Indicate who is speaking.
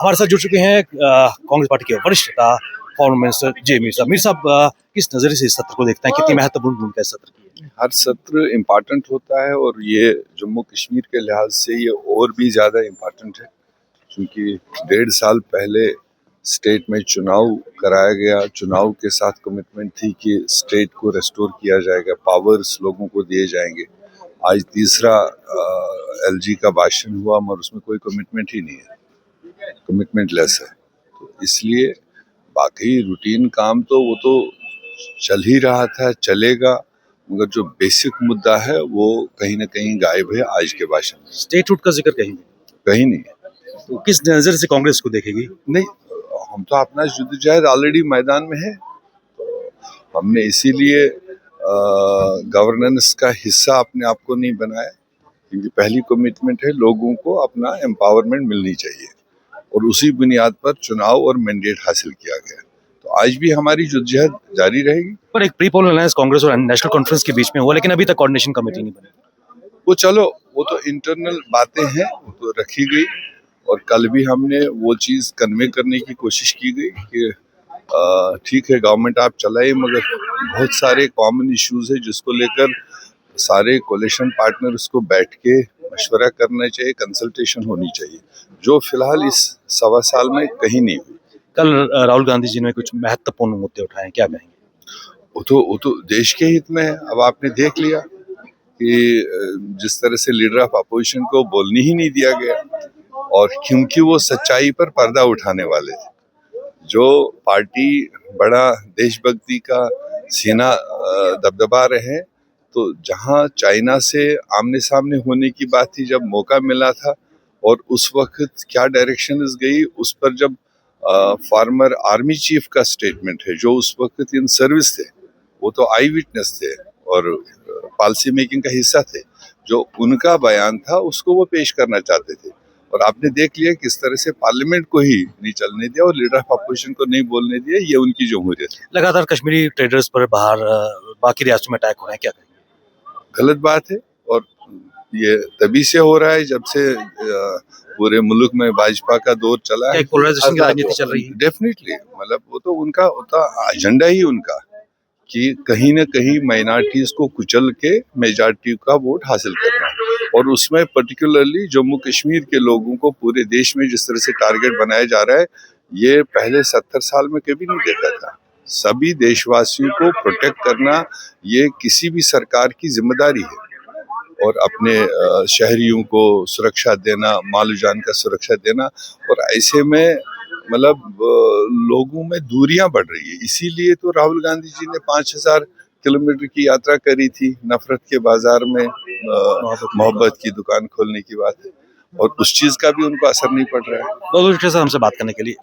Speaker 1: हमारे साथ जुड़ चुके हैं कांग्रेस पार्टी के वरिष्ठ नेता फॉर्मर मिनिस्टर जे मीर साहब। मीर साहब, किस नजरिए से इस सत्र को देखते हैं? कितनी महत्वपूर्ण भूमिका इस सत्र की है?
Speaker 2: हर सत्र इम्पॉर्टेंट होता है और ये जम्मू कश्मीर के लिहाज से ये और भी ज़्यादा इम्पॉर्टेंट है, क्योंकि 1.5 साल पहले स्टेट में चुनाव कराया गया। चुनाव के साथ कमिटमेंट थी कि स्टेट को रेस्टोर किया जाएगा, पावर्स लोगों को दिए जाएंगे। आज तीसरा एलजी का भाषण हुआ मगर उसमें कोई कमिटमेंट ही नहीं है, कमिटमेंट लेस है। तो इसलिए बाकी रूटीन काम तो वो तो चल ही रहा था, चलेगा, मगर जो बेसिक मुद्दा है वो कहीं ना कहीं गायब है आज के भाषण में।
Speaker 1: स्टेटहुड का जिक्र
Speaker 2: कहीं नहीं है।
Speaker 1: तो किस नजर से कांग्रेस को देखेगी?
Speaker 2: नहीं, हम तो अपना जद्दोजहद ऑलरेडी मैदान में है। हमने इसीलिए गवर्नेंस का हिस्सा अपने आप को नहीं बनाया, क्योंकि पहली कमिटमेंट है लोगों को अपना एम्पावरमेंट मिलनी चाहिए और उसी बुनियाद पर चुनाव और मैंडेट हासिल किया गया। तो आज भी हमारी जद्दोजहद जारी रहेगी।
Speaker 1: पर एक प्री पोल अलायंस कांग्रेस और नेशनल कॉन्फ्रेंस के बीच में हुआ, लेकिन अभी तक कोऑर्डिनेशन कमेटी नहीं बनी।
Speaker 2: वो चलो, वो तो इंटरनल बातें हैं, वो तो रखी गई और कल भी हमने वो चीज़ कन्वे करने की कोशिश की गई कि ठीक है गवर्नमेंट आप चलाए, मगर बहुत सारे कॉमन इश्यूज है जिसको लेकर सारे कोलिशन पार्टनर्स को बैठ के मशवरा करना चाहिए, कंसल्टेशन होनी चाहिए, जो फिलहाल इस 1.25 साल में कहीं नहीं हुई।
Speaker 1: कल राहुल गांधी जी ने कुछ महत्वपूर्ण मुद्दे उठाए, क्या कहेंगे?
Speaker 2: वो तो देश के हित में है। अब आपने देख लिया कि जिस तरह से लीडर ऑफ अपोजिशन को बोलने ही नहीं दिया गया, और क्योंकि वो सच्चाई पर पर्दा उठाने वाले थे। जो पार्टी बड़ा देशभक्ति का सीना दबदबा रहे, तो जहां चाइना से आमने सामने होने की बात थी, जब मौका मिला था, और उस वक्त क्या डायरेक्शन गई उस पर, जब फॉर्मर आर्मी चीफ का स्टेटमेंट है, जो उस वक्त इन सर्विस थे, वो तो आई विटनेस थे और पॉलिसी मेकिंग का हिस्सा थे, जो उनका बयान था उसको वो पेश करना चाहते थे। और आपने देख लिया किस तरह से पार्लियामेंट को ही नहीं चलने दिया और लीडर ऑफ अपोजिशन को नहीं बोलने दिया। ये उनकी जमहूरियत है।
Speaker 1: लगातार कश्मीरी ट्रेडर्स पर बाहर बाकी रियासतों में अटैक हो रहे हैं, क्या कहेंगे?
Speaker 2: गलत बात है, और ये तभी से हो रहा है जब से पूरे मुल्क में भाजपा का दौर चला है।
Speaker 1: पोलराइजेशन की राजनीति चल रही है।
Speaker 2: डेफिनेटली, मतलब वो तो उनका एजेंडा ही उनका, कि कहीं ना कहीं माइनॉरिटीज को कुचल के मेजॉरिटी का वोट हासिल करना, और उसमें पर्टिकुलरली जम्मू कश्मीर के लोगों को पूरे देश में जिस तरह से टारगेट बनाया जा रहा है, ये पहले 70 साल में कभी नहीं देखा था। सभी देशवासियों को प्रोटेक्ट करना ये किसी भी सरकार की जिम्मेदारी है, और अपने शहरियों को सुरक्षा देना, माल जान का सुरक्षा देना। और ऐसे में मतलब लोगों में दूरियां बढ़ रही है। इसीलिए तो राहुल गांधी जी ने 5000 किलोमीटर की यात्रा करी थी, नफरत के बाजार में मोहब्बत की दुकान खोलने की बात है, और उस चीज का भी उनको असर नहीं पड़ रहा है।
Speaker 1: बहुत बहुत शुक्रिया सर हमसे बात करने के लिए।